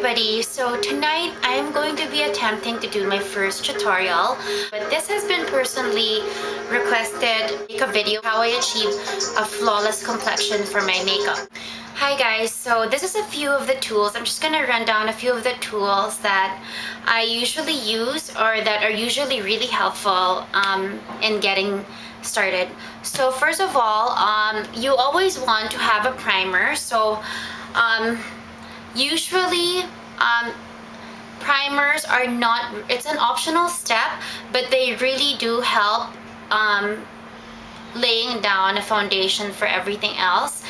everybody, so tonight I am going to be attempting to do my first tutorial, but this has been personally requested to make a video how I achieve a flawless complexion for my makeup. Hi guys, so this is a few of the tools. I'm just gonna run down a few of the tools that I usually use or that are usually really helpful in getting started. So first of all, you always want to have a primer. So usually primers are not, it's an optional step, but they really do help laying down a foundation for everything else.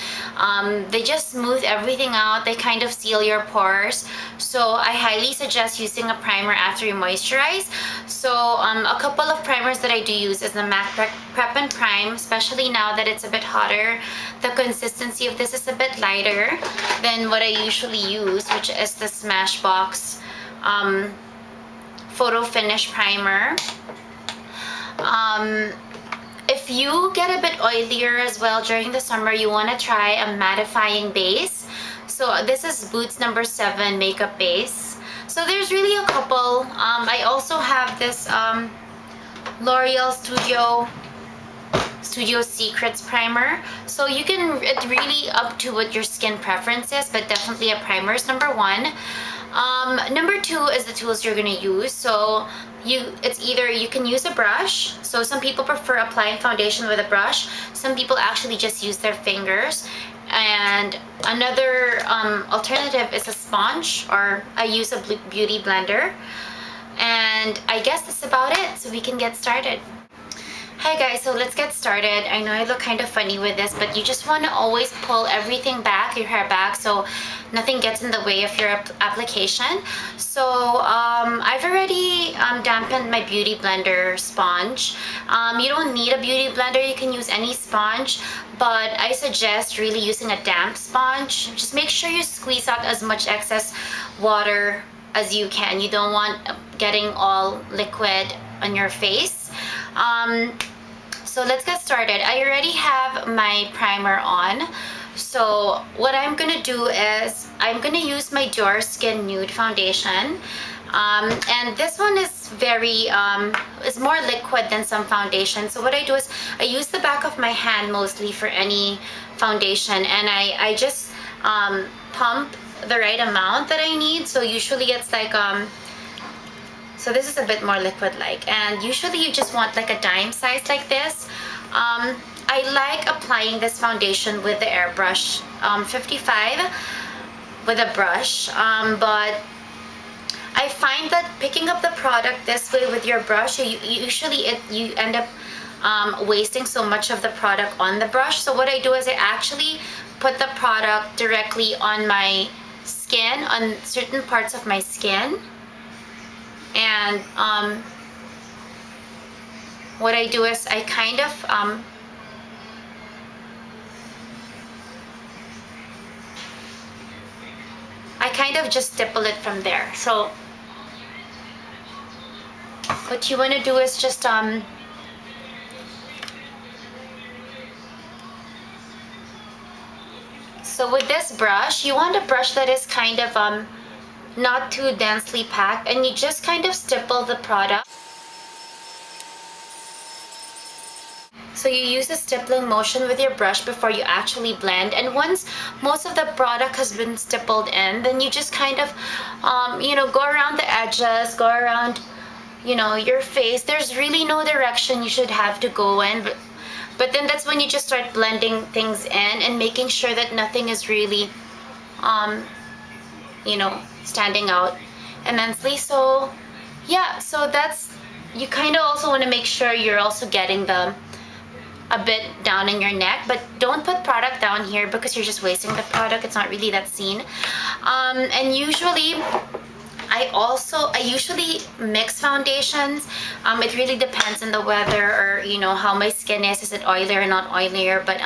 They just smooth everything out. They kind of seal your pores. So I highly suggest using a primer after you moisturize. So a couple of primers that I do use is the MAC Prep and Prime, especially now that it's a bit hotter. The consistency of this is a bit lighter than what I usually use, which is the Smashbox Photofinish primer. If you get a bit oilier as well during the summer, you want to try a mattifying base. So this is Boots number 7 makeup base. So there's really a couple. I also have this L'Oreal Studio Secrets primer. So you can, it's really up to what your skin preference is, but definitely a primer is number 1. Number 2 is the tools you're gonna use. So it's either you can use a brush. So some people prefer applying foundation with a brush. Some people actually just use their fingers. And another alternative is a sponge, or I use a beauty blender. And I guess that's about it. So we can get started. Hi guys, so let's get started. I know I look kind of funny with this, but you just want to always pull everything back, your hair back, so nothing gets in the way of your application. So I've already dampened my beauty blender sponge. You don't need a beauty blender, you can use any sponge, but I suggest really using a damp sponge. Just make sure you squeeze out as much excess water as you can. You don't want getting all liquid on your face. So let's get started. I already have my primer on. So what I'm gonna do is I'm gonna use my Diorskin Nude foundation. And this one is very, it's more liquid than some foundation. So what I do is I use the back of my hand mostly for any foundation, and I just pump the right amount that I need. So usually it's like, so this is a bit more liquid-like, and usually you just want like a dime size like this. I like applying this foundation with the Airbrush 55 with a brush, but I find that picking up the product this way with your brush, you end up wasting so much of the product on the brush. So what I do is I actually put the product directly on my skin, on certain parts of my skin. And what I do is I kind of just stipple it from there. So what you want to do is just so with this brush, you want a brush that is kind of not too densely packed, and you just kind of stipple the product. So you use a stippling motion with your brush before you actually blend, and once most of the product has been stippled in, then you just kind of you know, go around the edges, go around, you know, your face. There's really no direction you should have to go in, but then that's when you just start blending things in and making sure that nothing is really you know, standing out immensely. So yeah, so that's, you kind of also want to make sure you're also getting a bit down in your neck, but don't put product down here because you're just wasting the product. It's not really that seen. And usually I usually mix foundations. It really depends on the weather, or you know, how my skin is it oilier or not oilier. But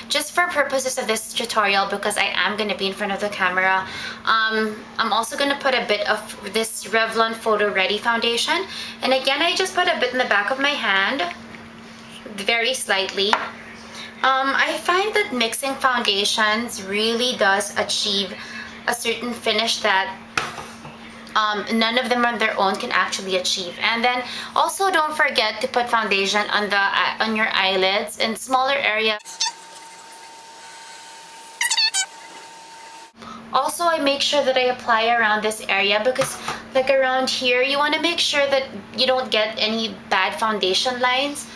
just for purposes of this tutorial, because I am going to be in front of the camera, I'm also going to put a bit of this Revlon Photoready foundation, and again I just put a bit in the back of my hand, very slightly. I find that mixing foundations really does achieve a certain finish that none of them on their own can actually achieve. And then also don't forget to put foundation on your eyelids in smaller areas. Also, I make sure that I apply around this area because like around here, you want to make sure that you don't get any bad foundation lines.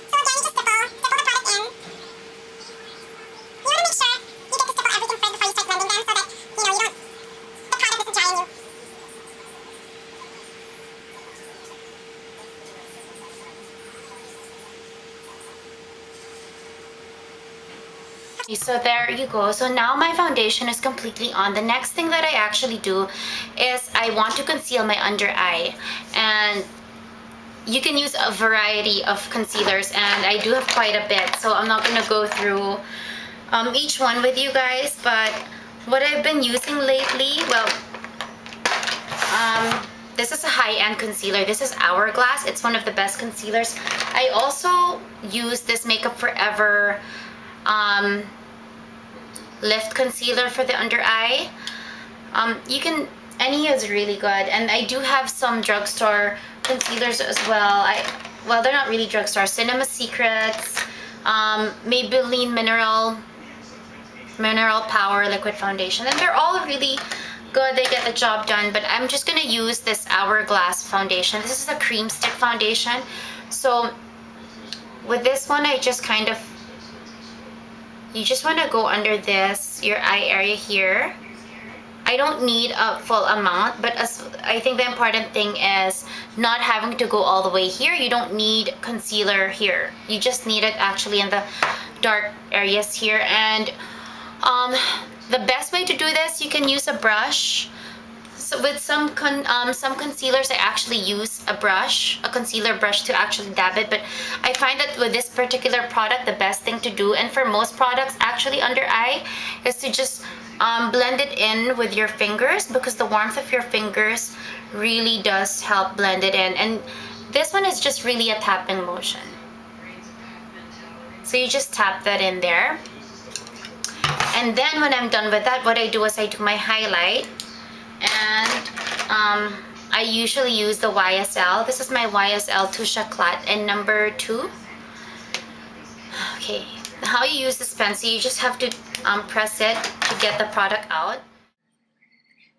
So again, you just stipple the product in. You want to make sure you get to stipple everything first before you start blending them so that, you know, the product isn't drying you. So there you go. So now my foundation is completely on. The next thing that I actually do is I want to conceal my under eye, and you can use a variety of concealers, and I do have quite a bit, so I'm not going to go through each one with you guys. But what I've been using lately, well, this is a high-end concealer. This is Hourglass. It's one of the best concealers. I also use this Makeup Forever lift concealer for the under eye. Any is really good, and I do have some drugstore concealers as well. Well, they're not really drugstore. Cinema Secrets, Maybelline Mineral Power Liquid Foundation, and they're all really good. They get the job done. But I'm just gonna use this Hourglass foundation. This is a cream stick foundation. So with this one, I just kind of, you just want to go under your eye area here. I don't need a full amount, but I think the important thing is not having to go all the way here. You don't need concealer here. You just need it actually in the dark areas here. And the best way to do this, you can use a brush. So with some concealers, I actually use a concealer brush to actually dab it. But I find that with this particular product, the best thing to do, and for most products actually under eye, is to just blend it in with your fingers, because the warmth of your fingers really does help blend it in. And this one is just really a tapping motion. So you just tap that in there. And then when I'm done with that, what I do is I do my highlight. And I usually use the YSL. This is my YSL Touche Éclat in number 2. Okay, how you use this pencil, you just have to press it to get the product out.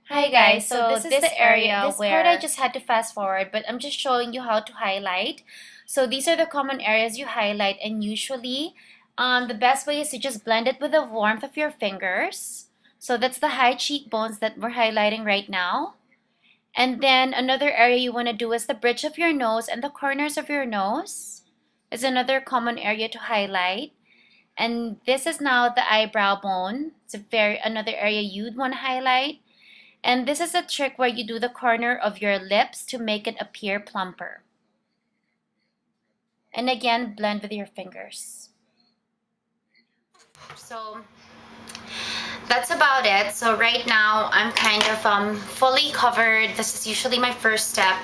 Hi guys, so this is the area where... This part I just had to fast forward, but I'm just showing you how to highlight. So these are the common areas you highlight, and usually the best way is to just blend it with the warmth of your fingers. So that's the high cheekbones that we're highlighting right now. And then another area you want to do is the bridge of your nose and the corners of your nose is another common area to highlight. And this is now the eyebrow bone. It's another area you'd want to highlight. And this is a trick where you do the corner of your lips to make it appear plumper. And again, blend with your fingers. So that's about it. So right now I'm kind of fully covered. This is usually my first step.